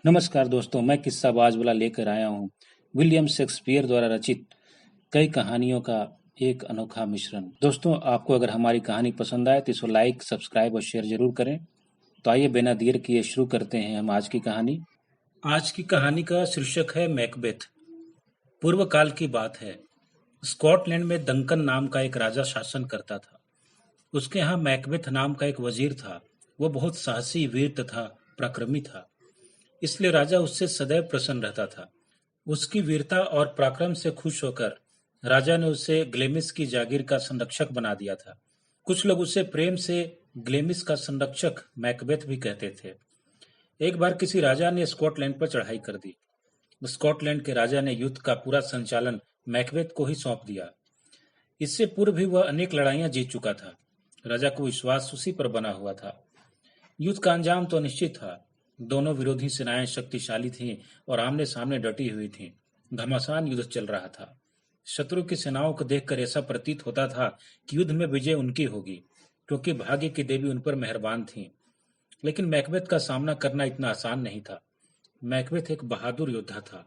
नमस्कार दोस्तों, मैं किस्साबाज वाला लेकर आया हूँ विलियम शेक्सपियर द्वारा रचित कई कहानियों का एक अनोखा मिश्रण। दोस्तों, आपको अगर हमारी कहानी पसंद आए तो इसको लाइक, सब्सक्राइब और शेयर जरूर करें। तो आइए बिना देर किए शुरू करते हैं हम आज की कहानी। आज की कहानी का शीर्षक है मैकबेथ। पूर्व काल की बात है। स्कॉटलैंड में डंकन नाम का एक राजा शासन करता था। उसके यहाँ मैकबेथ नाम का एक वजीर था। वो बहुत साहसी, वीर तथा पराक्रमी था, इसलिए राजा उससे सदैव प्रसन्न रहता था। उसकी वीरता और पराक्रम से खुश होकर राजा ने उसे ग्लेमिस की जागीर का संरक्षक बना दिया था। कुछ लोग उसे प्रेम से ग्लेमिस का संरक्षक मैकबेथ भी कहते थे। एक बार किसी राजा ने स्कॉटलैंड पर चढ़ाई कर दी। स्कॉटलैंड के राजा ने युद्ध का पूरा संचालन मैकबेथ को ही सौंप दिया। इससे पूर्व भी वह अनेक लड़ाइयां जीत चुका था। राजा को विश्वास उसी पर बना हुआ था। युद्ध का अंजाम तो निश्चित था। दोनों विरोधी सेनाएं शक्तिशाली थीं और आमने सामने डटी हुई थीं। घमासान युद्ध चल रहा था। शत्रु की सेनाओं को देखकर ऐसा प्रतीत होता था कि युद्ध में विजय उनकी होगी, क्योंकि भाग्य की देवी उन पर मेहरबान थीं। लेकिन मैकबेथ का सामना करना इतना आसान नहीं था। मैकबेथ एक बहादुर योद्धा था।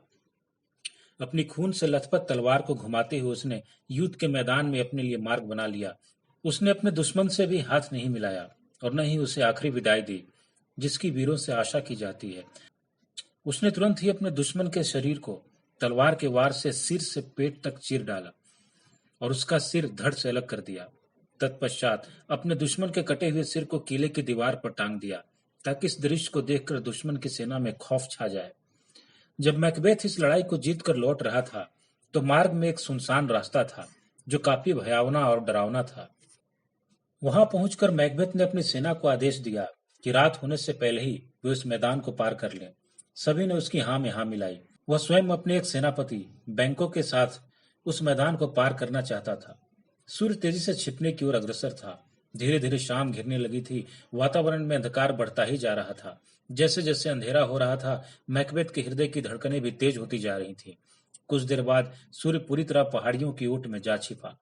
अपनी खून से लथपथ तलवार को घुमाते हुए उसने युद्ध के मैदान में अपने लिए मार्ग बना लिया। उसने अपने दुश्मन से भी हाथ नहीं मिलाया और न ही उसे आखिरी विदाई दी, जिसकी वीरों से आशा की जाती है। उसने तुरंत ही अपने दुश्मन के शरीर को तलवार के वार से सिर से पेट तक चीर डाला और उसका सिर धड़ से अलग कर दिया। तत्पश्चात अपने दुश्मन के कटे हुए सिर को किले की दीवार पर टांग दिया, ताकि इस दृश्य को देखकर दुश्मन की सेना में खौफ छा जाए। जब मैकबेथ इस लड़ाई को जीत कर लौट रहा था, तो मार्ग में एक सुनसान रास्ता था, जो काफी भयावना और डरावना था। वहां पहुंचकर मैकबेथ ने अपनी सेना को आदेश दिया कि रात होने से पहले ही वे उस मैदान को पार कर लें। सभी ने उसकी हाँ में हाँ मिलाई। वह स्वयं अपने एक सेनापति बैंको के साथ उस मैदान को पार करना चाहता था। सूर्य तेजी से छिपने की ओर अग्रसर था। धीरे धीरे शाम घिरने लगी थी। वातावरण में अंधकार बढ़ता ही जा रहा था। जैसे जैसे अंधेरा हो रहा था, मैकबेथ के हृदय की धड़कनें भी तेज होती जा रही थीं। कुछ देर बाद सूर्य पूरी तरह पहाड़ियों की ओट में जा छिपा।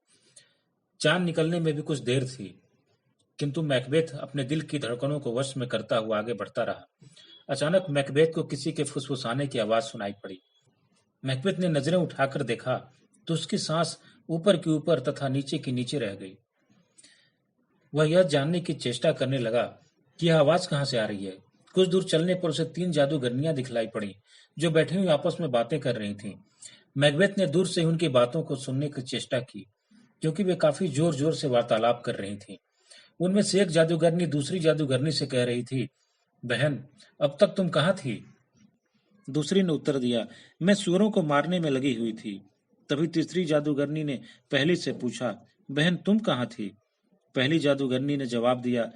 चांद निकलने में भी कुछ देर थी, किंतु मैकबेथ अपने दिल की धड़कनों को वश में करता हुआ आगे बढ़ता रहा। अचानक मैकबेथ को किसी के फुसफुसाने की आवाज सुनाई पड़ी। मैकबेथ ने नजरें उठाकर देखा तो उसकी सांस ऊपर की ऊपर तथा नीचे की नीचे रह गई। वह यह जानने की चेष्टा करने लगा कि यह आवाज कहाँ से आ रही है। कुछ दूर चलने पर उसे 3 जादूगरनियां दिखलाई पड़ी, जो बैठी हुई आपस में बातें कर रही थीं। मैकबेथ ने दूर से ही उनकी बातों को सुनने की चेष्टा की, क्योंकि वे काफी जोर जोर से वार्तालाप कर रही थीं। उनमें से एक जादूगरनी दूसरी जादूगरनी से कह रही थी, बहन, अब तक तुम कहाँ थी? दूसरी ने उत्तर दिया, मैं सूअरों को मारने में लगी हुई थी। तभी तीसरी जादूगरनी ने पहली से पूछा, बहन, तुम कहाँ थी? पहली जादूगरनी ने जवाब दिया,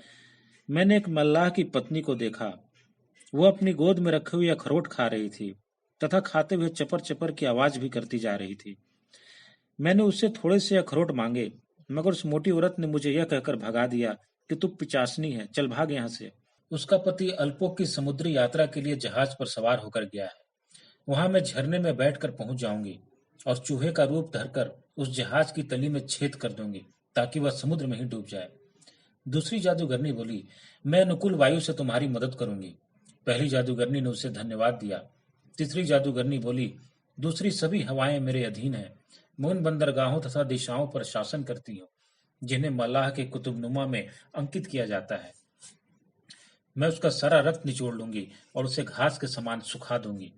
मैंने एक मल्लाह की पत्नी को देखा। वो अपनी गोद में रखे हुए अखरोट खा रही थी तथा खाते हुए चपर चपर की आवाज भी करती जा रही थी। मैंने उससे थोड़े से अखरोट मांगे, मगर उस मोटी औरत ने मुझे यह कहकर भगा दिया कि तू पिचासनी है, चल भाग यहाँ से। उसका पति अल्पों की समुद्री यात्रा के लिए जहाज पर सवार होकर गया है। वहां मैं झरने में बैठकर पहुंच जाऊंगी और चूहे का रूप धरकर उस जहाज की तली में छेद कर दूंगी, ताकि वह समुद्र में ही डूब जाए। दूसरी जादूगरनी बोली, मैं अनुकूल वायु से तुम्हारी मदद करूंगी। पहली जादूगरनी ने उसे धन्यवाद दिया। तीसरी जादूगरनी बोली, दूसरी सभी हवाएं मेरे अधीन हैं। मैं उन बंदरगाहों तथा दिशाओं पर शासन करती हूँ, जिन्हें मल्लाह के कुतुबनुमा में अंकित किया जाता है। मैं उसका सारा रक्त निचोड़ लूंगी और उसे घास के समान सुखा दूंगी।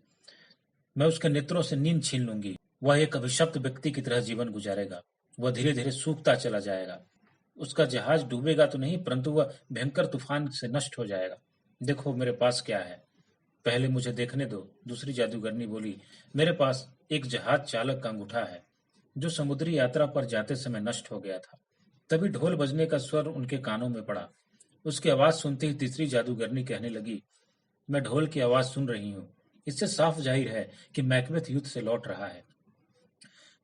मैं उसके नेत्रों से नींद छीन लूंगी। वह एक अभिशप्त व्यक्ति की तरह जीवन गुजारेगा। वह धीरे धीरे सूखता चला जाएगा। उसका जहाज डूबेगा तो नहीं, परंतु वह भयंकर तूफान से नष्ट हो जाएगा। देखो मेरे पास क्या है। पहले मुझे देखने दो। दूसरी जादूगरनी बोली, मेरे पास एक जहाज चालक का अंगूठा है, जो समुद्री यात्रा पर जाते समय नष्ट हो गया था। तभी ढोल बजने का स्वर उनके कानों में पड़ा। उसकी आवाज सुनते ही तीसरी जादूगरनी कहने लगी, मैं ढोल की आवाज सुन रही हूँ। इससे साफ जाहिर है कि मैकबेथ युद्ध से लौट रहा है।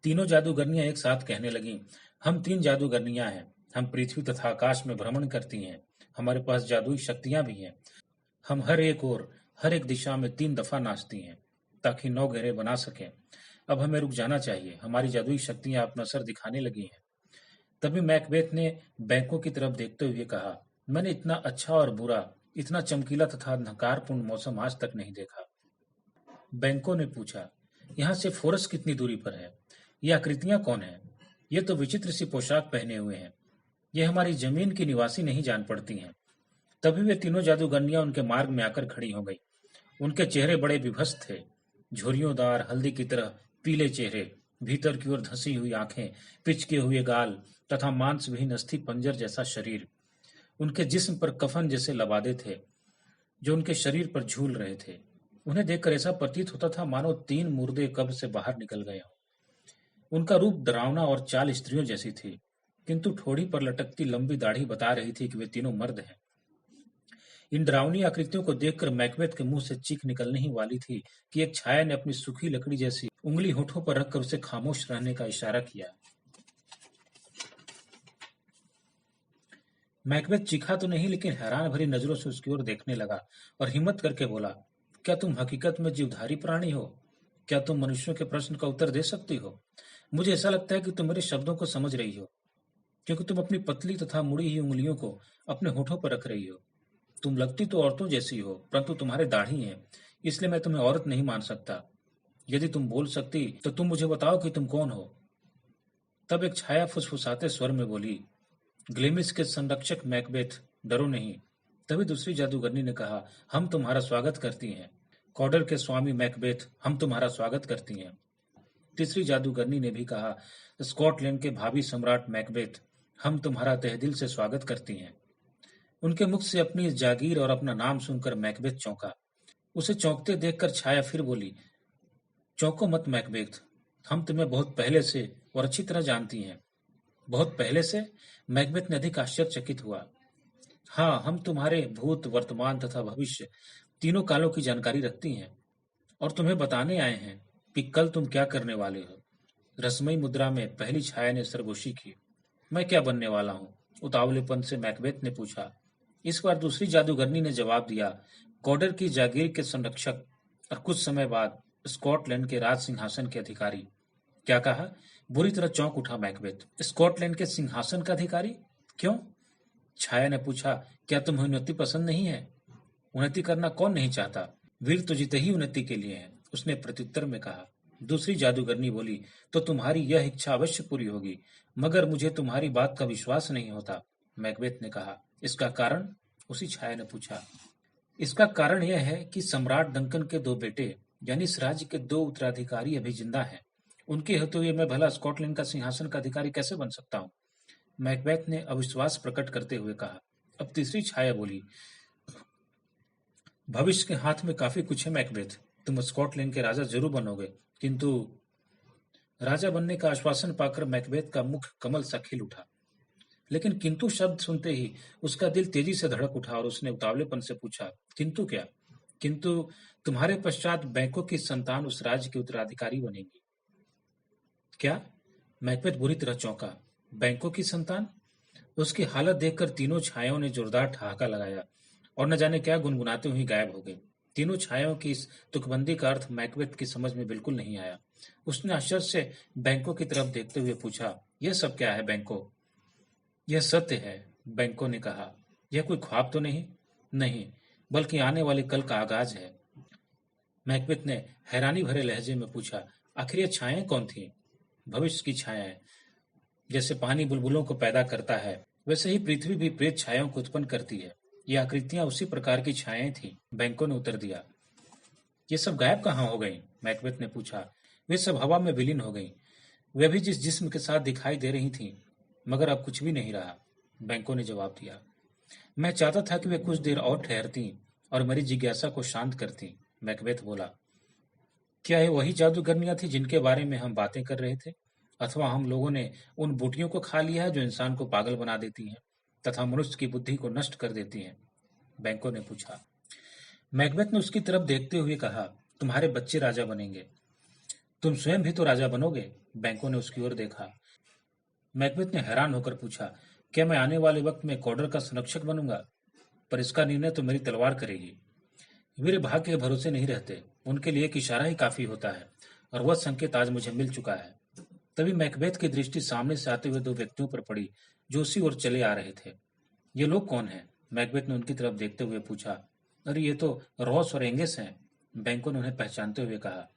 तीनों जादूगरनियां एक साथ कहने लगीं, हम 3 जादूगरनियां हैं। हम पृथ्वी तथा आकाश में भ्रमण करती हैं। हमारे पास जादुई शक्तियां भी हैं। हम हर एक ओर, हर एक दिशा में 3 दफा नाचती हैं, ताकि 9 घेरे बना सकें। अब हमें रुक जाना चाहिए। हमारी जादुई शक्तियां अपना असर दिखाने लगी हैं। तभी मैकबेथ ने बैंकों की तरफ देखते हुए कहा, मैंने इतना अच्छा और बुरा, इतना चमकीला तथा अंधकारपूर्ण मौसम आज तक नहीं देखा। बैंको ने पूछा, यहाँ से फोरस कितनी दूरी पर है? ये आकृतियां कौन है? ये तो विचित्र सी पोशाक पहने हुए हैं। ये हमारी जमीन की निवासी नहीं जान पड़ती हैं। तभी वे तीनों जादूगरनियां उनके मार्ग में आकर खड़ी हो गई। उनके चेहरे बड़े विभत्स थे, झुर्रियोंदार हल्दी की तरह पीले चेहरे, भीतर की ओर धंसी हुई आंखें, पिचके हुए गाल तथा मांसविहीन अस्थि पंजर जैसा शरीर। उनके जिस्म पर कफन जैसे लबादे थे, जो उनके शरीर पर झूल रहे थे। उन्हें देखकर ऐसा प्रतीत होता था मानो 3 मुर्दे कब्र से बाहर निकल गए हों। उनका रूप डरावना और चाल स्त्रियों जैसी थी, किंतु ठोड़ी पर लटकती लंबी दाढ़ी बता रही थी कि वे तीनों मर्द हैं। इन डरावनी आकृतियों को देखकर मैकबेथ के मुंह से चीख निकलने ही वाली थी कि एक छाया ने अपनी सूखी लकड़ी जैसी उंगली होठों पर रखकर उसे खामोश रहने का इशारा किया। मैकबेथ चीखा तो नहीं, लेकिन हैरान भरी नजरों से उसकी ओर देखने लगा और हिम्मत करके बोला, क्या तुम हकीकत में जीवधारी प्राणी हो? क्या तुम मनुष्यों के प्रश्न का उत्तर दे सकती हो? मुझे ऐसा लगता है कि तुम मेरे शब्दों को समझ रही हो, क्योंकि तुम अपनी पतली तथा मुड़ी हुई उंगलियों को अपने होठों पर रख रही हो। तुम लगती तो औरतों जैसी हो, परंतु तुम्हारे दाढ़ी हैं, इसलिए मैं तुम्हें औरत नहीं मान सकता। यदि तुम बोल सकती तो तुम मुझे बताओ कि तुम कौन हो। तब एक छाया फुसफुसाते स्वर में बोली, ग्लेमिस के संरक्षक मैकबेथ, डरो नहीं। तभी दूसरी जादूगरनी ने कहा, हम तुम्हारा स्वागत करती हैं। कॉडर के स्वामी मैकबेथ, हम तुम्हारा स्वागत करती हैं। तीसरी जादूगरनी ने भी कहा, स्कॉटलैंड के भावी सम्राट मैकबेथ, हम तुम्हारा तहेदिल से स्वागत करती हैं। उनके मुख से अपनी जागीर और अपना नाम सुनकर मैकबेथ चौंका। उसे चौंकते देखकर छाया फिर बोली, चौंको मत मैकबेथ, हम तुम्हें बहुत पहले से और अच्छी तरह जानती हैं। बहुत पहले से? मैकबेथ ने अधिक आश्चर्यचकित हुआ। हाँ, हम तुम्हारे भूत, वर्तमान तथा भविष्य तीनों कालों की जानकारी रखती हैं और तुम्हें बताने आए हैं कि कल तुम क्या करने वाले हो। रसमयी मुद्रा में पहली छाया ने सरगोशी की। मैं क्या बनने वाला हूँ? उतावलेपन से मैकबेथ ने पूछा। इस बार दूसरी जादूगरनी ने जवाब दिया, कॉडर की जागीर के संरक्षक और कुछ समय बाद स्कॉटलैंड के राज सिंहासन के अधिकारी। क्या कहा? बुरी तरह चौंक उठा मैकबेथ। स्कॉटलैंड के सिंहासन का अधिकारी? क्यों? छाया ने पूछा, क्या तुम्हें उन्नति पसंद नहीं है? उन्नति करना कौन नहीं चाहता? वीर तो जीते ही उन्नति के लिए हैं, उसने प्रत्युत्तर में कहा। दूसरी जादूगरनी बोली, तो तुम्हारी यह इच्छा अवश्य पूरी होगी, मगर मुझे तुम्हारी बात का विश्वास नहीं होता। मैकबेथ ने कहा। इसका कारण? उसी छाया ने पूछा। इसका कारण यह है कि सम्राट डंकन के 2 बेटे, यानी इस राज्य के 2 उत्तराधिकारी अभी जिंदा हैं। उनके होते हुए मैं भला स्कॉटलैंड का सिंहासन का अधिकारी कैसे बन सकता हूँ? मैकबेथ ने अविश्वास प्रकट करते हुए कहा। अब तीसरी छाया बोली, भविष्य के हाथ में काफी कुछ है मैकबेथ, तुम स्कॉटलैंड के राजा जरूर बनोगे, किंतु राजा बनने का आश्वासन पाकर मैकबेथ का मुख कमल सा खिल उठा। लेकिन किंतु शब्द सुनते ही उसका दिल तेजी से धड़क उठा और उसने उतावलेपन से पूछा, किंतु क्या? किंतु तुम्हारे पश्चात बैंकों की संतान उस राज्य के उत्तराधिकारी बनेगी। क्या? मैकबेथ बुरी तरह चौंका। बैंकों की संतान? उसकी हालत देखकर तीनों छायाओं ने जोरदार ठहाका लगाया और न जाने क्या गुनगुनाते हुए गायब हो गए। तीनों छायाओं की इस तुकबंदी का अर्थ मैकबेथ की समझ में बिल्कुल नहीं आया। उसने आश्चर्य से बैंकों की तरफ देखते हुए पूछा, यह सब क्या है बैंको? यह सत्य है, बैंको ने कहा। यह कोई ख्वाब तो नहीं? नहीं, बल्कि आने वाले कल का आगाज है। मैकबेथ ने हैरानी भरे लहजे में पूछा, आखिर ये छायाएं कौन थीं? भविष्य की छायाएं। जैसे पानी बुलबुलों को पैदा करता है, वैसे ही पृथ्वी भी प्रेत छायाओं को उत्पन्न करती है। ये आकृतियां उसी प्रकार की छायाएं थीं, बैंको ने उत्तर दिया। ये सब गायब कहाँ हो गई? मैकबेथ ने पूछा। वे सब हवा में विलीन हो गई। वे भी जिस जिस्म के साथ दिखाई दे रही थीं, मगर अब कुछ भी नहीं रहा, बैंको ने जवाब दिया। मैं चाहता था कि वे कुछ देर और ठहरती और मेरी जिज्ञासा को शांत करती, मैकबेथ बोला। क्या ये वही जादूगरनियां थी जिनके बारे में हम बातें कर रहे थे, अथवा हम लोगों ने उन बूटियों को खा लिया है जो इंसान को पागल बना देती हैं तथा मनुष्य की बुद्धि को नष्ट कर देती हैं? बैंको ने पूछा। मैकबेथ ने उसकी तरफ देखते हुए कहा, तुम्हारे बच्चे राजा बनेंगे। तुम स्वयं भी तो राजा बनोगे। बैंको ने उसकी ओर देखा। मैकबेथ ने हैरान होकर पूछा, क्या मैं आने वाले वक्त में कॉडर का संरक्षक बनूंगा? पर इसका निर्णय तो मेरी तलवार करेगी। वीर भाग्य के भरोसे नहीं रहते, उनके लिए एक इशारा ही काफी होता है, और वह संकेत आज मुझे मिल चुका है। तभी मैकबेथ की दृष्टि सामने से आते हुए 2 व्यक्तियों पर पड़ी जो उसी ओर चले आ रहे थे। ये लोग कौन हैं? मैकबेथ ने उनकी तरफ देखते हुए पूछा। अरे ये तो रॉस और एंगस हैं। बैंको ने उन्हें पहचानते हुए कहा।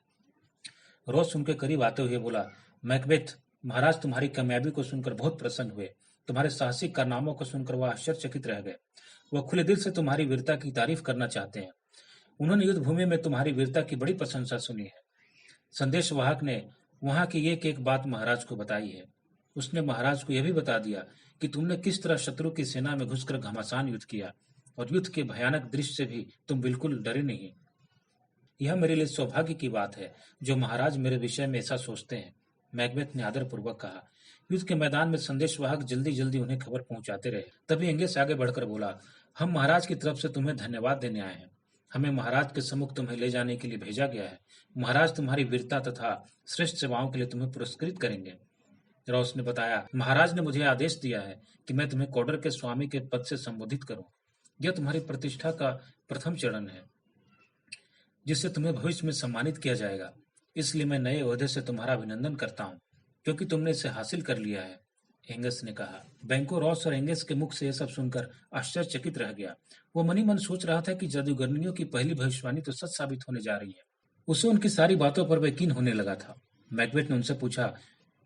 रोज उनके करीब आते हुए बोला, मैकबेथ, महाराज तुम्हारी कामयाबी को सुनकर बहुत प्रसन्न हुए। तुम्हारे साहसिक कारनामों को सुनकर वह आश्चर्यचकित रह गए। वह खुले दिल से तुम्हारी वीरता की तारीफ करना चाहते हैं। उन्होंने युद्ध भूमि में तुम्हारी वीरता की बड़ी प्रशंसा सुनी है। संदेश वाहक ने वहां की एक एक बात महाराज को बताई है। उसने महाराज को यह भी बता दिया कि तुमने किस तरह शत्रु की सेना में घुसकर घमासान युद्ध किया और युद्ध के भयानक दृश्य से भी तुम बिल्कुल डरे नहीं। यह मेरे लिए सौभाग्य की बात है जो महाराज मेरे विषय में ऐसा सोचते हैं, मैकबेथ ने आदरपूर्वक कहा। युद्ध के मैदान में संदेशवाहक जल्दी जल्दी उन्हें खबर पहुंचाते रहे। तभी एंगेस आगे बढ़कर बोला, हम महाराज की तरफ से तुम्हें धन्यवाद देने आए हैं। हमें महाराज के सम्मुख तुम्हें ले जाने के लिए भेजा गया है। महाराज तुम्हारी वीरता तथा श्रेष्ठ सेवाओं के लिए तुम्हें पुरस्कृत करेंगे। रॉस ने बताया, महाराज ने मुझे आदेश दिया है कि मैं तुम्हें कॉडर के स्वामी के पद से संबोधित करूं। यह तुम्हारी प्रतिष्ठा का प्रथम चरण है जिससे तुम्हें भविष्य में सम्मानित किया जाएगा। इसलिए मैं नए ओहदे से तुम्हारा अभिनंदन करता हूँ क्योंकि तुमने इसे हासिल कर लिया है, एंगस ने कहा। बैंको रॉस और एंगस के मुख से यह सब सुनकर आश्चर्यचकित रह गया। वो मनी मन सोच रहा था कि जादूगरनियों की पहली भविष्यवाणी तो सच साबित होने जा रही है। उसे उनकी सारी बातों पर यकीन होने लगा था। मैकबेथ ने उनसे पूछा,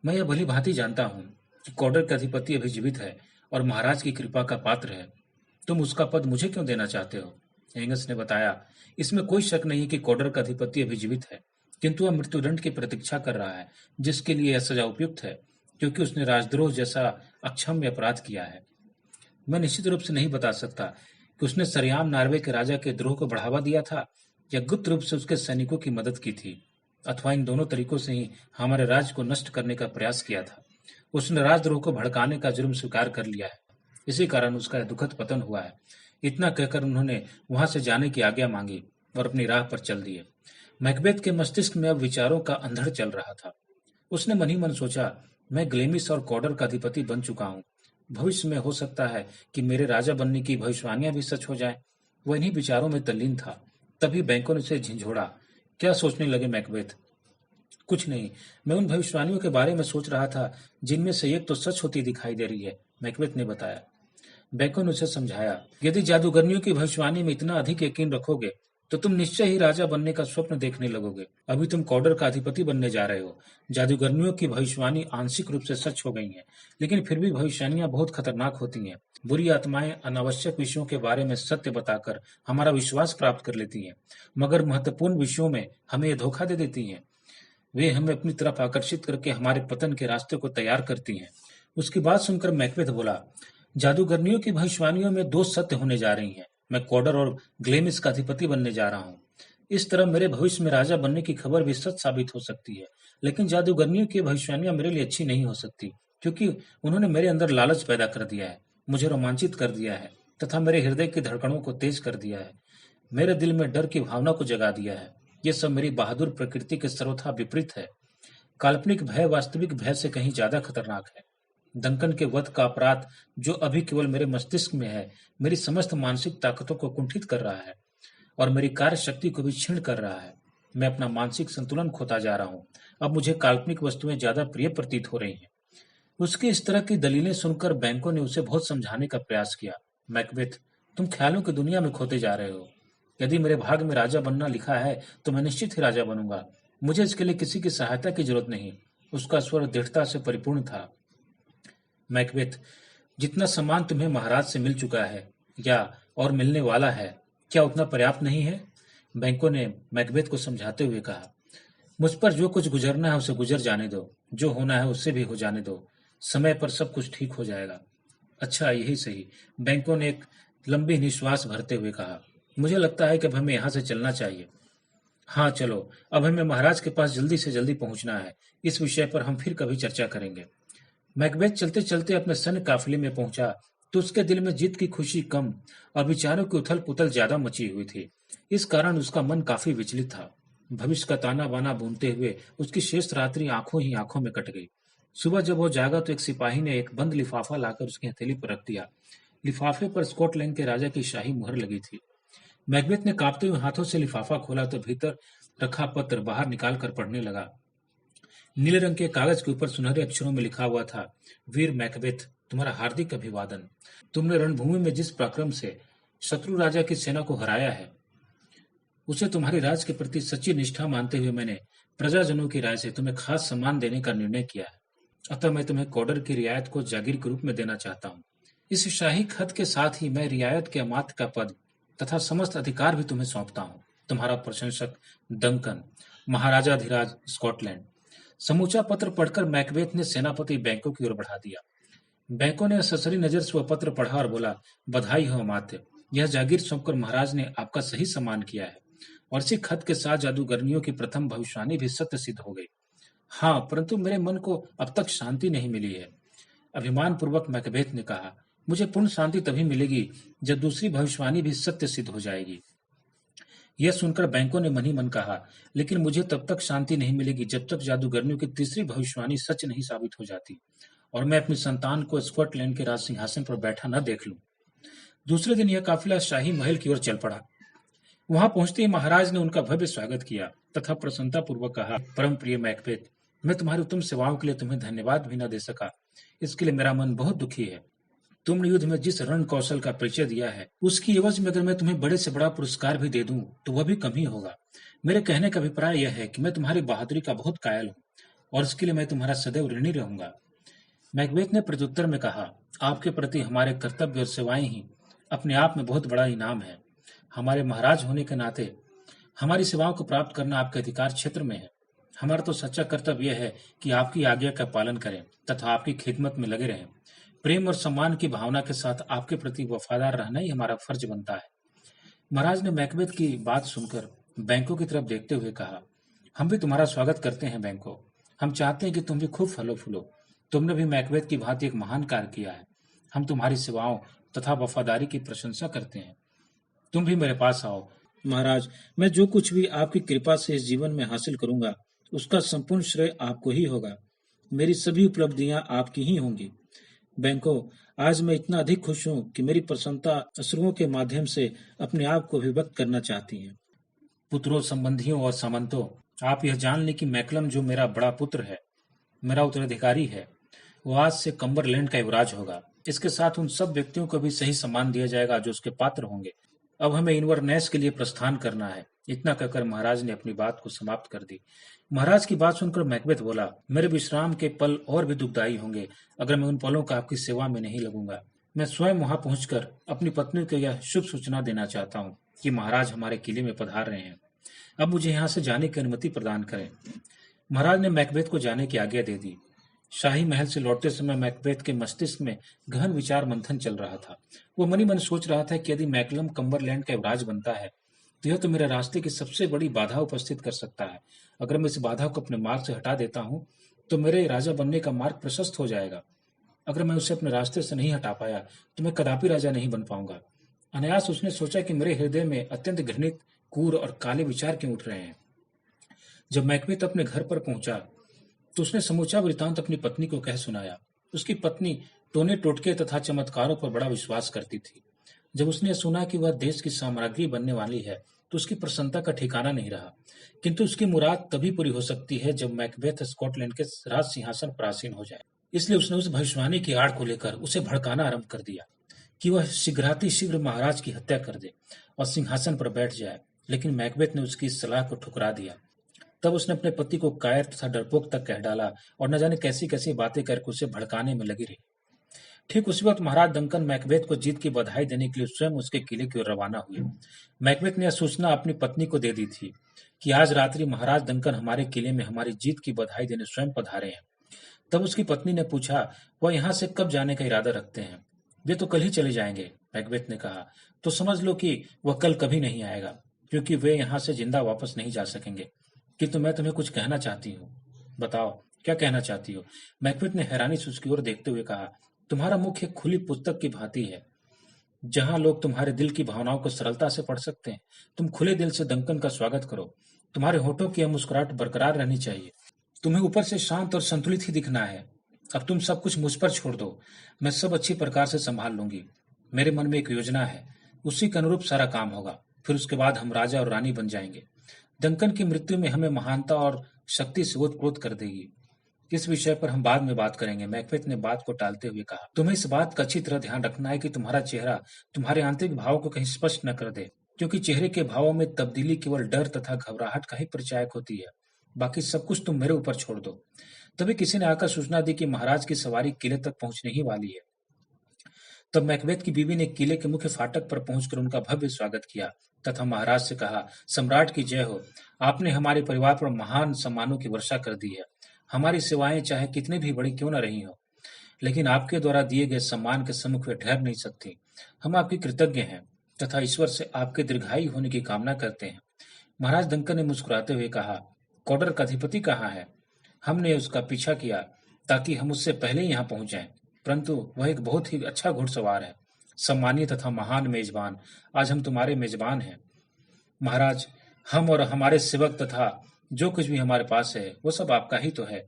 मैं यह भली भांति जानता हूँ कि कॉडर का अधिपति अभी जीवित है और महाराज की कृपा का पात्र है। तुम उसका पद मुझे क्यों देना चाहते हो? एंगस ने बताया, इसमें कोई शक नहीं कि कॉडर का अधिपति अभी जीवित है, किंतु वह मृत्युदंड की प्रतीक्षा कर रहा है जिसके लिए यह सजा उपयुक्त है क्योंकि उसने राजद्रोह जैसा अक्षम्य अपराध किया है। मैं निश्चित रूप से नहीं बता सकता कि उसने सरेआम नॉर्वे के राजा के द्रोह को बढ़ावा दिया था या गुप्त रूप से उसके सैनिकों की मदद की थी, अथवा इन दोनों तरीकों से ही हमारे राज्य को नष्ट करने का प्रयास किया था। उसने राजद्रोह को भड़काने का जुर्म स्वीकार कर लिया है। इसी कारण उसका दुखद पतन हुआ है। इतना कहकर उन्होंने वहां से जाने की आज्ञा मांगी और अपनी राह पर चल दिए। मैकबेथ के मस्तिष्क में अब विचारों का अंधड़ चल रहा था। उसने मन ही मन सोचा, मैं ग्लेमिस और कॉडर का अधिपति बन चुका हूँ। भविष्य में हो सकता है कि मेरे राजा बनने की भविष्यवाणियां भी सच हो जाएं। वह इन्हीं विचारों में तल्लीन था। तभी बैंको ने उसे झिझोड़ा। क्या सोचने लगे मैकबेथ? कुछ नहीं, मैं उन भविष्यवाणियों के बारे में सोच रहा था जिनमें से एक तो सच होती दिखाई दे रही है, मैकबेथ ने बताया। बैंको ने उसे समझाया, यदि जादूगरनियों की भविष्यवाणी में इतना अधिक यकीन रखोगे तो तुम निश्चय ही राजा बनने का स्वप्न देखने लगोगे। अभी तुम कॉडर का अधिपति बनने जा रहे हो। जादूगरनियों की भविष्यवाणी आंशिक रूप से सच हो गई है, लेकिन फिर भी भविष्यवाणियां बहुत खतरनाक होती हैं। बुरी आत्माएं अनावश्यक विषयों के बारे में सत्य बताकर हमारा विश्वास प्राप्त कर लेती हैं, मगर महत्वपूर्ण विषयों में हमें ये धोखा दे देती हैं। वे हमें अपनी तरफ आकर्षित करके हमारे पतन के रास्ते को तैयार करती हैं। उसकी बात सुनकर मैकबेथ बोला, जादूगरनियों की भविष्यवाणियों में दो सत्य होने जा रही हैं। मैं कॉडर और ग्लेमिस का अधिपति बनने जा रहा हूँ। इस तरह मेरे भविष्य में राजा बनने की खबर भी सच साबित हो सकती है, लेकिन जादूगरनियों की भविष्यवाणियां मेरे लिए अच्छी नहीं हो सकती क्योंकि उन्होंने मेरे अंदर लालच पैदा कर दिया है, मुझे रोमांचित कर दिया है तथा मेरे हृदय की धड़कनों को तेज कर दिया है, मेरे दिल में डर की भावना को जगा दिया है। ये सब मेरी बहादुर प्रकृति के सर्वथा विपरीत है। काल्पनिक भय वास्तविक भय से कहीं ज्यादा खतरनाक है। डंकन के वध का अपराध जो अभी केवल मेरे मस्तिष्क में है, मेरी समस्त मानसिक ताकतों को कुंठित कर रहा है और मेरी कार्य शक्ति को भी क्षीण कर रहा है। मैं अपना मानसिक संतुलन खोता जा रहा हूँ। अब मुझे काल्पनिक वस्तुएं ज्यादा प्रिय प्रतीत हो रही हैं। उसकी इस तरह की दलीलें सुनकर बैंको ने उसे बहुत समझाने का प्रयास किया। मैकबेथ, तुम ख्यालों की दुनिया में खोते जा रहे हो। यदि मेरे भाग्य में राजा बनना लिखा है तो मैं निश्चित ही राजा बनूंगा। मुझे इसके लिए किसी की सहायता की जरूरत नहीं। उसका स्वर दृढ़ता से परिपूर्ण था। मैकबेथ, जितना सम्मान तुम्हें महाराज से मिल चुका है या और मिलने वाला है, क्या उतना पर्याप्त नहीं है? बैंको ने मैकबेथ को समझाते हुए कहा, मुझ पर जो कुछ गुजरना है उसे गुजर जाने दो, जो होना है उससे भी हो जाने दो। समय पर सब कुछ ठीक हो जाएगा। अच्छा, यही सही, बैंको ने एक लंबी निश्वास भरते हुए कहा। मुझे लगता है कि अब हमें यहाँ से चलना चाहिए। हाँ चलो, अब हमें महाराज के पास जल्दी से जल्दी पहुंचना है। इस विषय पर हम फिर कभी चर्चा करेंगे। मैकबेथ चलते चलते अपने सैन्य काफिले में पहुंचा तो उसके दिल में जीत की खुशी कम और विचारों की उथल पुथल ज्यादा मची हुई थी। इस कारण उसका मन काफी विचलित था। भविष्य का ताना बाना बुनते हुए उसकी शेष रात्रि आंखों ही आंखों में कट गई। सुबह जब वो जागा तो एक सिपाही ने एक बंद लिफाफा लाकर उसकी हथेली पर रख दिया। लिफाफे पर स्कॉटलैंड के राजा की शाही मुहर लगी थी। मैकबेथ ने कांपते हुए हाथों से लिफाफा खोला तो भीतर रखा पत्र बाहर निकाल कर पढ़ने लगा। नीले रंग के कागज के ऊपर सुनहरे अक्षरों में लिखा हुआ था, वीर मैकबेथ, तुम्हारा हार्दिक अभिवादन। तुमने रणभूमि में जिस पराक्रम से शत्रु राजा की सेना को हराया है, उसे तुम्हारी राज के प्रति सच्ची निष्ठा मानते हुए मैंने प्रजाजनों की राय से तुम्हें खास सम्मान देने का निर्णय किया है। अतः मैं तुम्हें कॉडर की रियायत को जागीर के रूप में देना चाहता हूँ। इस शाही खत के साथ ही मैं रियायत के अमात्य का पद तथा समस्त अधिकार भी तुम्हें सौंपता हूँ। तुम्हारा प्रशंसक डंकन, महाराजाधिराज स्कॉटलैंड। समूचा पत्र पढ़कर मैकबेथ ने सेनापति बैंको की ओर बढ़ा दिया। बैंको ने ससरी नजर से वह पत्र पढ़ा और बोला, बधाई हो अमात्य। यह जागीर सौंपकर महाराज ने आपका सही सम्मान किया है। और इसी खत के साथ जादूगरनियों की प्रथम भविष्यवाणी भी सत्य सिद्ध हो गई। हाँ, परंतु मेरे मन को अब तक शांति नहीं मिली है, अभिमान पूर्वक मैकबेथ ने कहा। मुझे पूर्ण शांति तभी मिलेगी जब दूसरी भविष्यवाणी भी सत्य सिद्ध हो जाएगी। यह सुनकर बैंको ने मन ही मन कहा, लेकिन मुझे तब तक शांति नहीं मिलेगी जब तक जादूगरनियों की तीसरी भविष्यवाणी सच नहीं साबित हो जाती और मैं अपनी संतान को स्कॉटलैंड के राज सिंहासन पर बैठा न देख लूं। दूसरे दिन यह काफिला शाही महल की ओर चल पड़ा। वहां पहुंचते ही महाराज ने उनका भव्य स्वागत किया तथा प्रसन्नता पूर्वक कहा, परम प्रिय मैकबेथ, मैं तुम्हारी उत्तम सेवाओं के लिए तुम्हें धन्यवाद भी न दे सका। इसके लिए मेरा मन बहुत दुखी है। तुमने युद्ध में जिस रण कौशल का परिचय दिया है, उसकी एवज में अगर मैं तुम्हें बड़े से बड़ा पुरस्कार भी दे दूं, तो वह भी कम ही होगा। मेरे कहने का अभिप्राय यह है कि मैं तुम्हारी बहादुरी का बहुत कायल हूँ और इसके लिए मैं तुम्हारा सदैव ऋणी रहूंगा। मैकबेथ ने प्रत्युत्तर में कहा, आपके प्रति हमारे कर्तव्य और सेवाएं ही अपने आप में बहुत बड़ा इनाम है। हमारे महाराज होने के नाते हमारी सेवाओं को प्राप्त करना आपके अधिकार क्षेत्र में है। हमारा तो सच्चा कर्तव्य यह है कि आपकी आज्ञा का पालन करें तथा आपकी खिदमत में लगे रहें। प्रेम और सम्मान की भावना के साथ आपके प्रति वफादार रहना ही हमारा फर्ज बनता है। महाराज ने मैकबेथ की बात सुनकर बैंको की तरफ देखते हुए कहा, हम भी तुम्हारा स्वागत करते हैं बैंको। हम चाहते हैं कि तुम भी खूब फलो फूलो। तुमने भी मैकबेथ की भांति एक महान कार्य किया है। हम तुम्हारी सेवाओं तथा वफादारी की प्रशंसा करते हैं। तुम भी मेरे पास आओ। महाराज, मैं जो कुछ भी आपकी कृपा से इस जीवन में हासिल करूंगा, उसका संपूर्ण श्रेय आपको ही होगा। मेरी सभी उपलब्धियां आपकी ही होंगी। बैंको, आज मैं इतना अधिक खुश हूं कि मेरी प्रसन्नता अश्रुओं के माध्यम से अपने आप को अभिव्यक्त करना चाहती है। पुत्रों, संबंधियों और सामंतों, आप यह जान लें कि मैकलम जो मेरा बड़ा पुत्र है, मेरा उत्तराधिकारी है, वो आज से कम्बरलैंड का युवराज होगा। इसके साथ उन सब व्यक्तियों को भी सही सम्मान दिया जाएगा जो उसके पात्र होंगे। अब हमें इनवरनेस के लिए प्रस्थान करना है। इतना कहकर महाराज ने अपनी बात को समाप्त कर दी। महाराज की बात सुनकर मैकबेथ बोला, मेरे विश्राम के पल और भी दुखदायी होंगे अगर मैं उन पलों का आपकी सेवा में नहीं लगूंगा। मैं स्वयं वहां पहुंचकर अपनी पत्नी को यह शुभ सूचना देना चाहता हूँ कि महाराज हमारे किले में पधार रहे हैं। अब मुझे यहाँ से जाने की अनुमति प्रदान करें। महाराज ने मैकबेथ को जाने की आज्ञा दे दी। शाही महल से लौटते समय मैकबेथ के मस्तिष्क में गहन विचार मंथन चल रहा था। वो मनी मन सोच रहा था कि यदि मैकलम कम्बरलैंड का युवराज बनता है तो यह तो मेरे रास्ते की सबसे बड़ी बाधा उपस्थित कर सकता है। अगर मैं इस बाधा को अपने मार्ग से हटा देता हूँ तो मेरे राजा बनने का मार्ग प्रशस्त हो जाएगा। अगर मैं उसे अपने रास्ते से नहीं हटा पाया तो मैं कदापि राजा नहीं बन पाऊंगा। अनायास उसने सोचा कि मेरे हृदय में अत्यंत घृणित, क्रूर और काले विचार क्यों उठ रहे हैं। जब मैकबेथ अपने घर पर पहुंचा तो उसने समूचा वृतांत अपनी पत्नी को कह सुनाया। उसकी पत्नी टोने टोटके तथा चमत्कारों पर बड़ा विश्वास करती थी। जब उसने सुना कि वह देश की साम्राज्ञी बनने वाली है तो उसकी प्रसन्नता का ठिकाना नहीं रहा। किंतु उसकी मुराद तभी पूरी हो सकती है जब मैकबेथ स्कॉटलैंड के राज सिंहासन पर आसीन हो जाए। इसलिए उसने उस भविष्यवाणी की आड़ को लेकर उसे भड़काना आरंभ कर दिया कि वह शीघ्र महाराज की हत्या कर दे और सिंहासन पर बैठ जाए। लेकिन मैकबेथ ने उसकी इस सलाह को ठुकरा दिया। तब उसने अपने पति को कायर तथा डरपोक तक कह डाला और न जाने कैसी कैसी बातें करके उसे भड़काने में लगी रही। ठीक उसी वक्त महाराज डंकन मैकबेथ को जीत की बधाई देने के लिए स्वयं उसके किले की ओर रवाना हुए। मैकबेथ ने यह सूचना अपनी पत्नी को दे दी थी कि आज रात्रि महाराज डंकन हमारे किले में हमारी जीत की बधाई देने स्वयं पधारे हैं। तब उसकी पत्नी ने पूछा, वह यहाँ से कब जाने का इरादा रखते हैं? वे तो कल ही चले जाएंगे, मैकबेथ ने कहा। तो समझ लो कि वह कल कभी नहीं आएगा, क्योंकि वे यहाँ से जिंदा वापस नहीं जा सकेंगे। किंतु मैं तुम्हें कुछ कहना चाहती हूँ। बताओ, क्या कहना चाहती हो? मैकबेथ ने हैरानी से उसकी ओर देखते हुए कहा, तुम्हारा मुख एक खुली पुस्तक की भांति है जहां लोग तुम्हारे दिल की भावनाओं को सरलता से पढ़ सकते हैं। तुम खुले दिल से डंकन का स्वागत करो। तुम्हारे होठों की यह मुस्कुराहट बरकरार रहनी चाहिए। तुम्हें ऊपर से शांत और संतुलित ही दिखना है। अब तुम सब कुछ मुझ पर छोड़ दो। मैं सब अच्छी प्रकार से संभाल लूंगी। मेरे मन में एक योजना है, उसी के अनुरूप सारा काम होगा। फिर उसके बाद हम राजा और रानी बन जाएंगे। डंकन की मृत्यु में हमें महानता और शक्ति से ओतप्रोत कर देगी। इस विषय पर हम बाद में बात करेंगे, मैकबेथ ने बात को टालते हुए कहा। तुम्हें इस बात का अच्छी तरह ध्यान रखना है कि तुम्हारा चेहरा तुम्हारे आंतरिक भावों को कहीं स्पष्ट न कर दे। क्योंकि चेहरे के भावों में तब्दीली केवल डर तथा घबराहट का ही परिचायक होती है। बाकी सब कुछ तुम मेरे ऊपर छोड़ दो। तभी किसी ने आकर सूचना दी कि महाराज की सवारी किले तक पहुंचने ही वाली है। तब मैकबेथ की बीवी ने किले के मुख्य फाटक पर पहुंचकर उनका भव्य स्वागत किया तथा महाराज से कहा, सम्राट की जय हो। आपने हमारे परिवार पर महान सम्मानों की वर्षा कर दी है। हमारी सेवाएं चाहे कितनी भी बड़ी क्यों न रही हो, लेकिन आपके द्वारा दिए गए सम्मान के सम्मुख वे ठहर नहीं सकती। हम आपके कृतज्ञ हैं तथा ईश्वर से आपके दीर्घायु होने की कामना करते हैं। महाराज डंकन ने मुस्कुराते हुए कहा, कॉडर का अधिपति कहाँ है? हमने उसका पीछा किया ताकि हम उससे पहले ही यहाँ पहुंच जाएं, परंतु वह एक बहुत ही अच्छा घुड़सवार है। सम्मानीय तथा महान मेजबान, आज हम तुम्हारे मेजबान हैं। महाराज, हम और हमारे सेवक तथा जो कुछ भी हमारे पास है वो सब आपका ही तो है।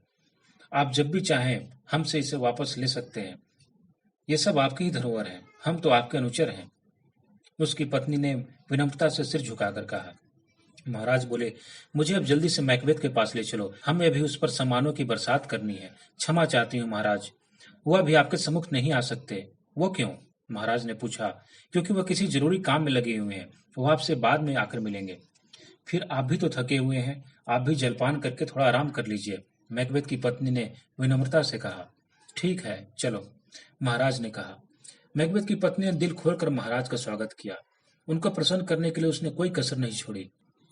आप जब भी चाहें हमसे इसे वापस ले सकते हैं। ये सब आपकी ही धरोहर है। हम तो आपके अनुचर हैं। उसकी पत्नी ने विनम्रता से सिर झुकाकर कहा। महाराज बोले, मुझे अब जल्दी से मैकबेथ के पास ले चलो। हमें अभी उस पर सम्मानों की बरसात करनी है। क्षमा चाहती हूँ महाराज, वह अभी आपके सम्मुख नहीं आ सकते। वो क्यों? महाराज ने पूछा। क्योंकि वह किसी जरूरी काम में लगे हुए हैं। वो आपसे बाद में आकर मिलेंगे। फिर आप भी तो थके हुए हैं, आप भी जलपान करके थोड़ा आराम कर लीजिए। मैकबेथ की पत्नी ने विनम्रता से कहा। ठीक है, चलो, महाराज ने कहा। मैकबेथ की पत्नी ने दिल खोलकर महाराज का स्वागत किया। उनको प्रसन्न करने के लिए उसने कोई कसर नहीं छोड़ी।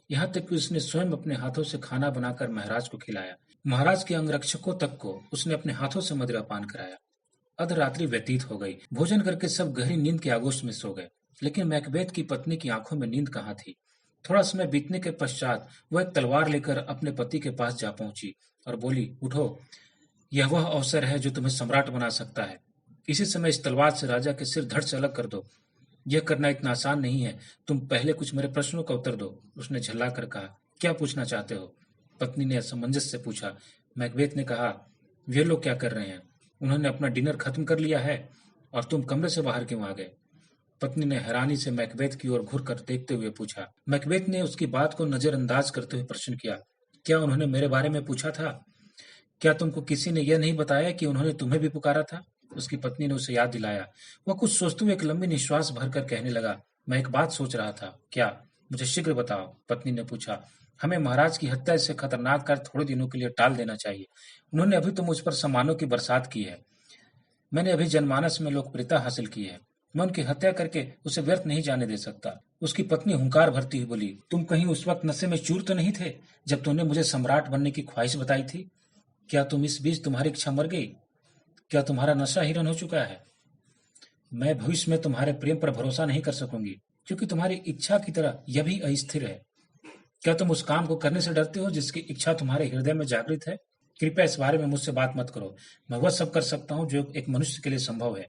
यहाँ तक कि उसने स्वयं अपने हाथों से खाना बनाकर महाराज को खिलाया। महाराज के अंगरक्षकों तक को उसने अपने हाथों से मदिरा पान कराया। अर्धरात्रि व्यतीत हो गई। भोजन करके सब गहरी नींद के आगोश में सो गए, लेकिन मैकबेथ की पत्नी की आंखों में नींद कहाँ थी। थोड़ा समय बीतने के पश्चात वह एक तलवार लेकर अपने पति के पास जा पहुंची और बोली, उठो, यह वह अवसर है जो तुम्हें सम्राट बना सकता है। इसी समय इस तलवार से राजा के सिर धड़ से अलग कर दो। यह करना इतना आसान नहीं है। तुम पहले कुछ मेरे प्रश्नों का उत्तर दो। उसने झल्लाकर कहा। क्या पूछना चाहते हो? पत्नी ने असमंजस से पूछा। मैकबेथ ने कहा, वे लोग क्या कर रहे हैं? उन्होंने अपना डिनर खत्म कर लिया है और तुम कमरे से बाहर क्यों आ गए? पत्नी ने हैरानी से मैकबेथ की ओर घूर कर देखते हुए पूछा। मैकबेथ ने उसकी बात को नजरअंदाज करते हुए प्रश्न किया। क्या उन्होंने मेरे बारे में पूछा था? क्या तुमको किसी ने यह नहीं बताया कि उन्होंने तुम्हें भी पुकारा था? उसकी पत्नी ने उसे याद दिलाया। वह कुछ सोचते हुए एक लंबी निश्वास भरकर कहने लगा, मैं एक बात सोच रहा था। क्या? मुझे शीघ्र बताओ, पत्नी ने पूछा। हमें महाराज की हत्या से खतरनाक कार्य थोड़े दिनों के लिए टाल देना चाहिए। उन्होंने अभी तो मुझ पर सम्मानों की बरसात की है। मैंने अभी जनमानस में लोकप्रियता हासिल की है। मैं उनकी हत्या करके उसे व्यर्थ नहीं जाने दे सकता। उसकी पत्नी हुंकार भरती हुई बोली, तुम कहीं उस वक्त नशे में चूर तो नहीं थे जब तुमने मुझे सम्राट बनने की ख्वाहिश बताई थी? क्या तुम इस बीच तुम्हारी इच्छा मर गई? क्या तुम्हारा नशा हिरन हो चुका है? मैं भविष्य में तुम्हारे प्रेम पर भरोसा नहीं कर सकूंगी, क्योंकि तुम्हारी इच्छा की तरह यह भी अस्थिर है। क्या तुम उस काम को करने से डरते हो जिसकी इच्छा तुम्हारे हृदय में जागृत है? कृपया इस बारे में मुझसे बात मत करो। मैं वह सब कर सकता हूँ जो एक मनुष्य के लिए संभव है।